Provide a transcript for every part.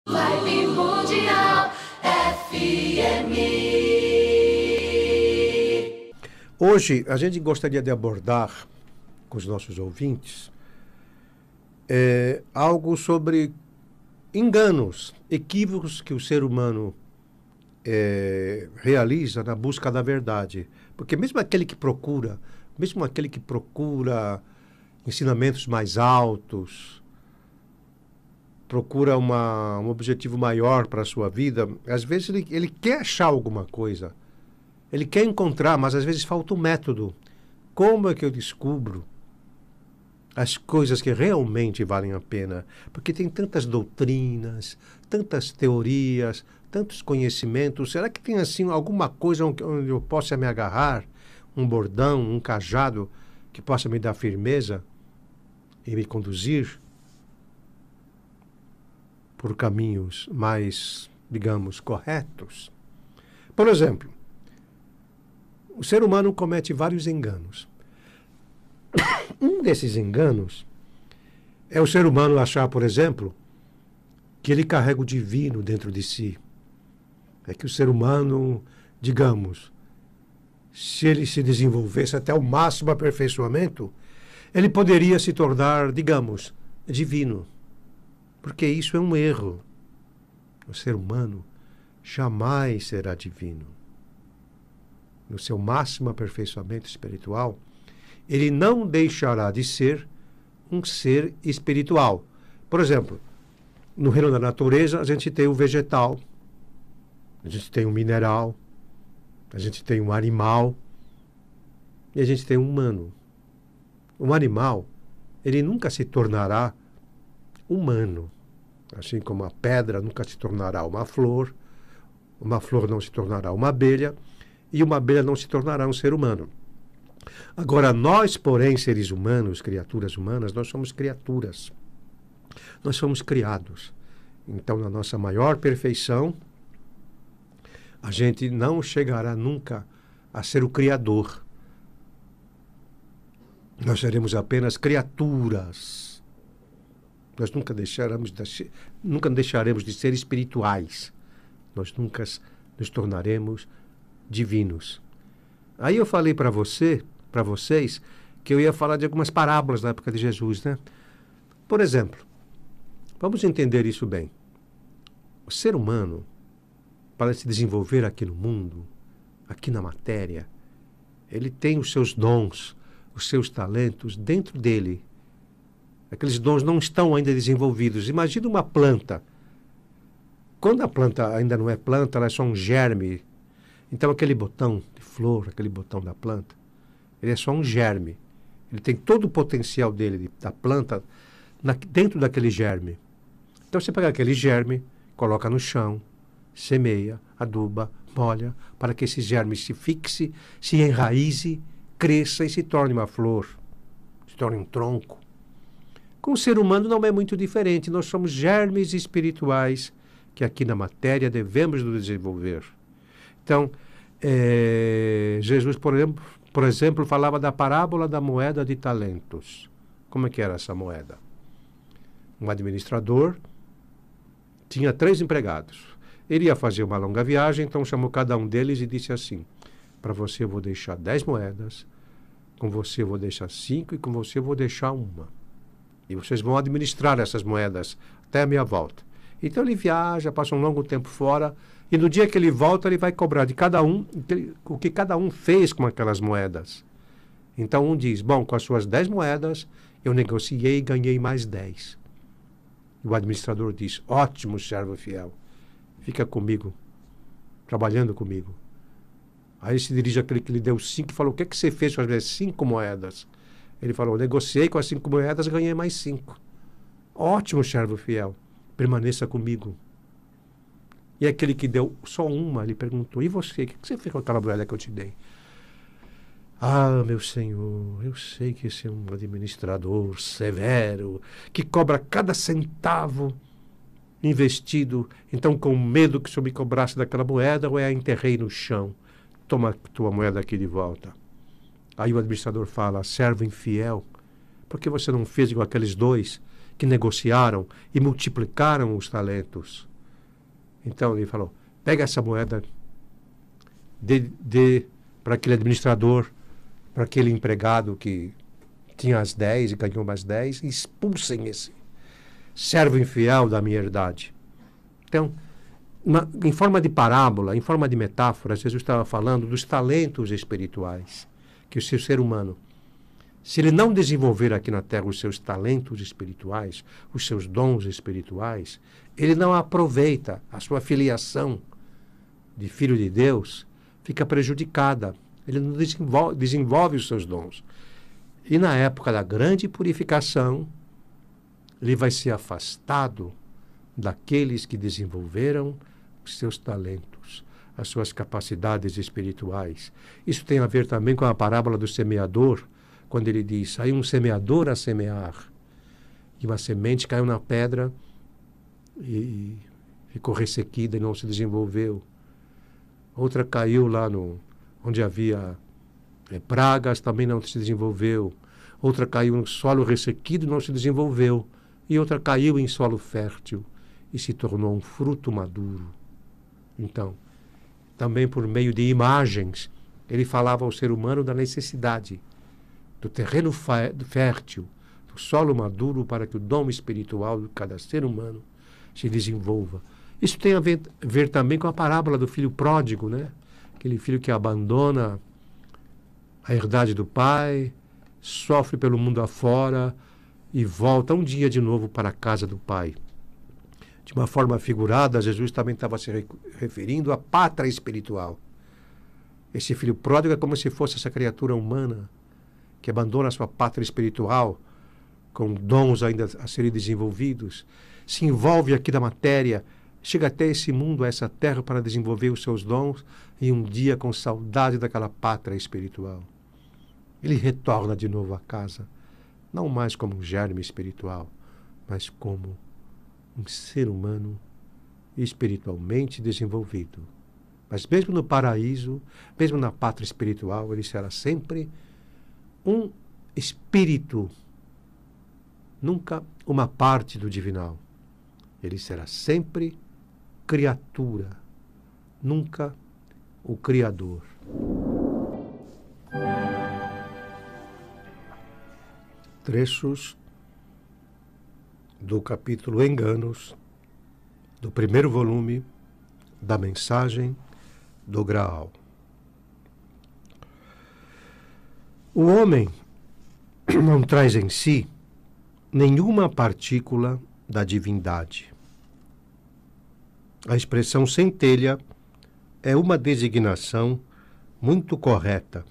Vibe Mundial FM. Hoje, a gente gostaria de abordar com os nossos ouvintes algo sobre enganos, equívocos que o ser humano realiza na busca da verdade. Porque mesmo aquele que procura ensinamentos mais altos, procura um objetivo maior para a sua vida, às vezes ele quer achar alguma coisa, ele quer encontrar, mas às vezes falta um método. Como é que eu descubro as coisas que realmente valem a pena? Porque tem tantas doutrinas, tantas teorias, tantos conhecimentos. Será que tem assim alguma coisa onde eu possa me agarrar? Um bordão, um cajado que possa me dar firmeza e me conduzir por caminhos mais, digamos, corretos? Por exemplo, o ser humano comete vários enganos. Um desses enganos é o ser humano achar, por exemplo, que ele carrega o divino dentro de si. É que o ser humano, digamos, se ele se desenvolvesse até o máximo aperfeiçoamento, ele poderia se tornar, digamos, divino. Porque isso é um erro. O ser humano jamais será divino. No seu máximo aperfeiçoamento espiritual, ele não deixará de ser um ser espiritual. Por exemplo, no reino da natureza, a gente tem o vegetal, a gente tem o mineral, a gente tem o animal e a gente tem o humano. O animal, ele nunca se tornará humano. Assim como a pedra nunca se tornará uma flor não se tornará uma abelha, e uma abelha não se tornará um ser humano. Agora, nós, porém, seres humanos, criaturas humanas, nós somos criaturas. Nós somos criados. Então, na nossa maior perfeição, a gente não chegará nunca a ser o Criador. Nós seremos apenas criaturas. Nós nunca deixaremos de ser espirituais. Nós nunca nos tornaremos divinos. Aí eu falei para vocês, que eu ia falar de algumas parábolas da época de Jesus, né? Por exemplo, vamos entender isso bem. O ser humano, para se desenvolver aqui no mundo, aqui na matéria, ele tem os seus dons, os seus talentos dentro dele. Aqueles dons não estão ainda desenvolvidos. Imagina uma planta. Quando a planta ainda não é planta, ela é só um germe. Então aquele botão de flor, aquele botão da planta, ele é só um germe. Ele tem todo o potencial dele, da planta, dentro daquele germe. Então você pega aquele germe, coloca no chão, semeia, aduba, molha, para que esse germe se fixe, se enraize, cresça e se torne uma flor, se torne um tronco. Com o ser humano não é muito diferente. Nós somos germes espirituais que aqui na matéria devemos nos desenvolver. Então, Jesus, por exemplo, falava da parábola da moeda de talentos. Como é que era essa moeda? Um administrador tinha 3 empregados. Ele ia fazer uma longa viagem, então chamou cada um deles e disse assim: para você eu vou deixar 10 moedas, com você eu vou deixar 5 e com você eu vou deixar 1. E vocês vão administrar essas moedas até a minha volta. Então ele viaja, passa um longo tempo fora, e no dia que ele volta, ele vai cobrar de cada um o que cada um fez com aquelas moedas. Então um diz: bom, com as suas 10 moedas, eu negociei e ganhei mais 10. E o administrador diz: ótimo, servo fiel, fica comigo, trabalhando comigo. Aí se dirige àquele que lhe deu 5 e falou: o que é que você fez com as minhas 5 moedas? Ele falou: negociei com as 5 moedas, ganhei mais 5. Ótimo, servo fiel, permaneça comigo. E aquele que deu só 1, ele perguntou: e você, o que você fez com aquela moeda que eu te dei? Ah, meu senhor, eu sei que esse é um administrador severo, que cobra cada centavo investido. Então, com medo que o senhor me cobrasse daquela moeda, eu a enterrei no chão. Toma a tua moeda aqui de volta. Aí o administrador fala: servo infiel, por que você não fez igual aqueles 2 que negociaram e multiplicaram os talentos? Então ele falou, pega essa moeda, dê para aquele administrador, para aquele empregado que tinha as 10 e ganhou mais 10, e expulsem esse servo infiel da minha herdade. Então, em forma de parábola, em forma de metáfora, Jesus estava falando dos talentos espirituais, que o seu ser humano, se ele não desenvolver aqui na Terra os seus talentos espirituais, os seus dons espirituais, ele não aproveita a sua filiação de filho de Deus, fica prejudicada. Ele não desenvolve os seus dons. E na época da grande purificação, ele vai ser afastado daqueles que desenvolveram os seus talentos, as suas capacidades espirituais. Isso tem a ver também com a parábola do semeador, quando ele diz, saiu um semeador a semear, e uma semente caiu na pedra e ficou ressequida e não se desenvolveu. Outra caiu lá onde havia pragas, também não se desenvolveu. Outra caiu no solo ressequido e não se desenvolveu. E outra caiu em solo fértil e se tornou um fruto maduro. Então, também por meio de imagens, ele falava ao ser humano da necessidade do terreno fértil, do solo maduro, para que o dom espiritual de cada ser humano se desenvolva. Isso tem a ver também com a parábola do filho pródigo, né? Aquele filho que abandona a herdade do pai, sofre pelo mundo afora e volta um dia de novo para a casa do pai. De uma forma figurada, Jesus também estava se referindo à pátria espiritual. Esse filho pródigo é como se fosse essa criatura humana que abandona a sua pátria espiritual, com dons ainda a serem desenvolvidos, se envolve aqui da matéria, chega até esse mundo, a essa terra, para desenvolver os seus dons, e um dia, com saudade daquela pátria espiritual, ele retorna de novo à casa, não mais como um germe espiritual, mas como um ser humano espiritualmente desenvolvido. Mas mesmo no paraíso, mesmo na pátria espiritual, ele será sempre um espírito, nunca uma parte do divinal. Ele será sempre criatura, nunca o Criador. Trechos do capítulo Enganos, do primeiro volume da Mensagem do Graal. O homem não traz em si nenhuma partícula da divindade. A expressão centelha é uma designação muito correta.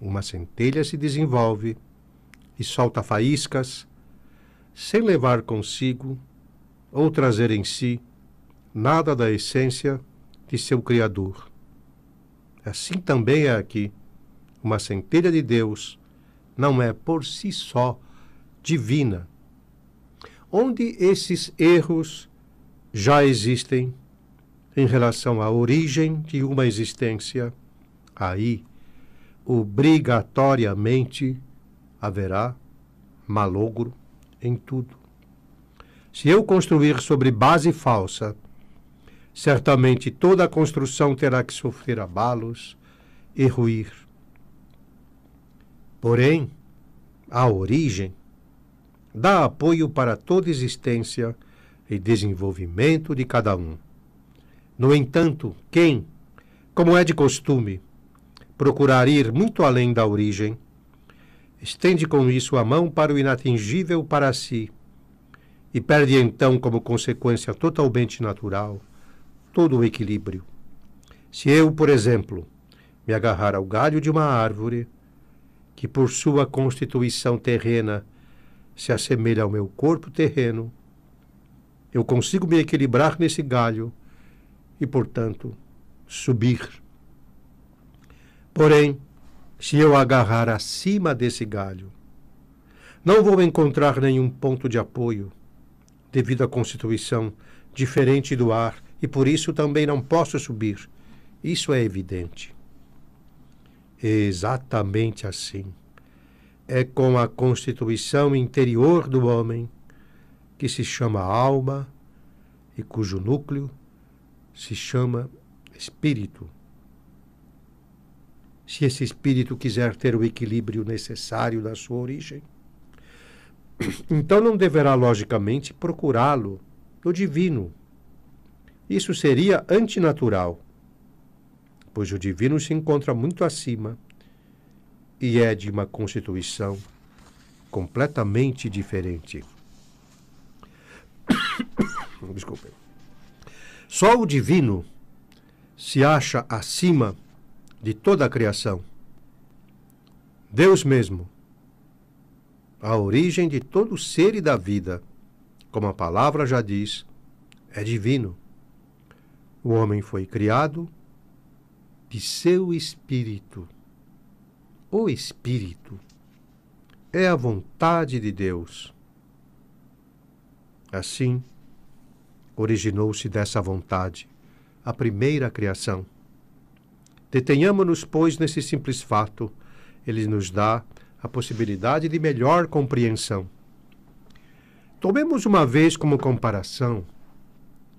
Uma centelha se desenvolve e solta faíscas sem levar consigo ou trazer em si nada da essência de seu Criador. Assim também é aqui. Uma centelha de Deus não é por si só divina. Onde esses erros já existem em relação à origem de uma existência, aí obrigatoriamente haverá malogro em tudo. Se eu construir sobre base falsa, certamente toda a construção terá que sofrer abalos e ruir. Porém, a origem dá apoio para toda existência e desenvolvimento de cada um. No entanto, quem, como é de costume, procurar ir muito além da origem, estende com isso a mão para o inatingível para si e perde então, como consequência totalmente natural, todo o equilíbrio. Se eu, por exemplo, me agarrar ao galho de uma árvore, que por sua constituição terrena se assemelha ao meu corpo terreno, eu consigo me equilibrar nesse galho e, portanto, subir. Porém, se eu agarrar acima desse galho, não vou encontrar nenhum ponto de apoio, devido à constituição diferente do ar, e por isso também não posso subir. Isso é evidente. Exatamente assim. É com a constituição interior do homem, que se chama alma, e cujo núcleo se chama espírito. Se esse espírito quiser ter o equilíbrio necessário da sua origem, então não deverá, logicamente, procurá-lo no divino. Isso seria antinatural, pois o divino se encontra muito acima e é de uma constituição completamente diferente. Desculpem. Só o divino se acha acima de toda a criação. Deus mesmo, a origem de todo ser e da vida, como a palavra já diz, é divino. O homem foi criado de seu espírito. O espírito é a vontade de Deus. Assim, originou-se dessa vontade a primeira criação. Detenhamo-nos, pois, nesse simples fato. Ele nos dá a possibilidade de melhor compreensão. Tomemos uma vez como comparação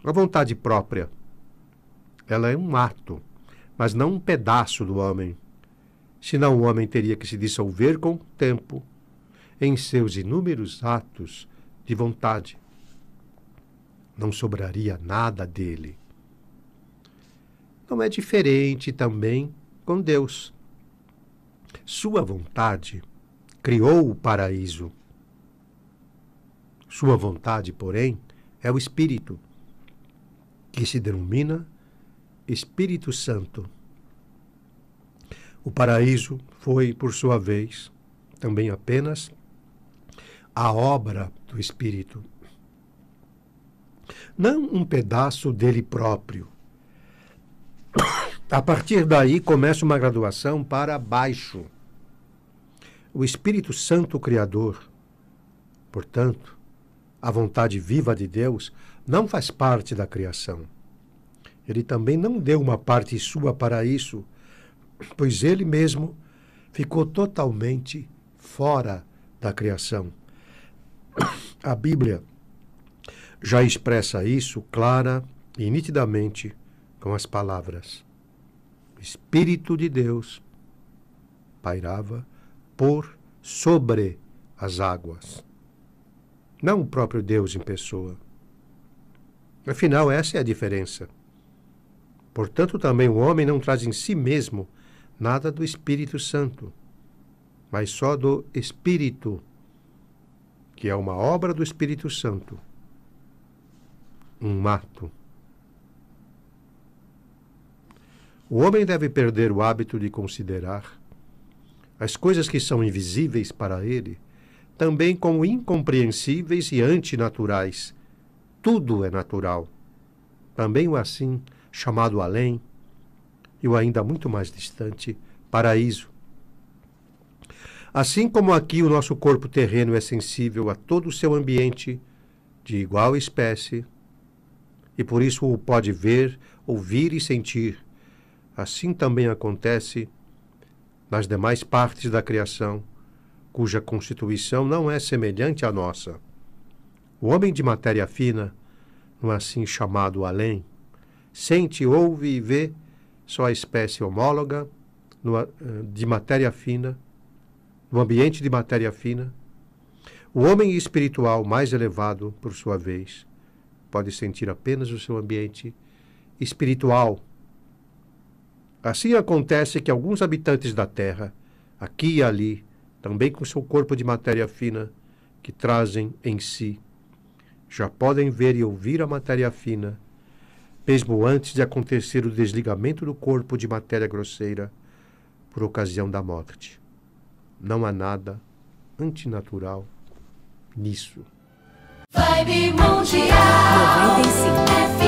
a vontade própria. Ela é um ato, mas não um pedaço do homem. Senão o homem teria que se dissolver com o tempo em seus inúmeros atos de vontade. Não sobraria nada dele. Não é diferente também com Deus. Sua vontade criou o paraíso. Sua vontade, porém, é o Espírito, que se denomina Espírito Santo. O paraíso foi, por sua vez, também apenas a obra do Espírito. Não um pedaço dele próprio. A partir daí começa uma graduação para baixo. O Espírito Santo Criador, portanto, a vontade viva de Deus, não faz parte da criação. Ele também não deu uma parte sua para isso, pois ele mesmo ficou totalmente fora da criação. A Bíblia já expressa isso clara e nitidamente com as palavras: o Espírito de Deus pairava por sobre as águas. Não o próprio Deus em pessoa. Afinal, essa é a diferença. Portanto, também o homem não traz em si mesmo nada do Espírito Santo, mas só do Espírito, que é uma obra do Espírito Santo, um ato. O homem deve perder o hábito de considerar as coisas que são invisíveis para ele também como incompreensíveis e antinaturais. Tudo é natural. Também o assim chamado além e o ainda muito mais distante paraíso. Assim como aqui o nosso corpo terreno é sensível a todo o seu ambiente de igual espécie e por isso o pode ver, ouvir e sentir, assim também acontece nas demais partes da criação, cuja constituição não é semelhante à nossa. O homem de matéria fina, no assim chamado além, sente, ouve e vê só a espécie homóloga de matéria fina, no ambiente de matéria fina. O homem espiritual mais elevado, por sua vez, pode sentir apenas o seu ambiente espiritual. Assim acontece que alguns habitantes da Terra, aqui e ali, também com seu corpo de matéria fina, que trazem em si, já podem ver e ouvir a matéria fina, mesmo antes de acontecer o desligamento do corpo de matéria grosseira por ocasião da morte. Não há nada antinatural nisso. Vibe Mundial 95.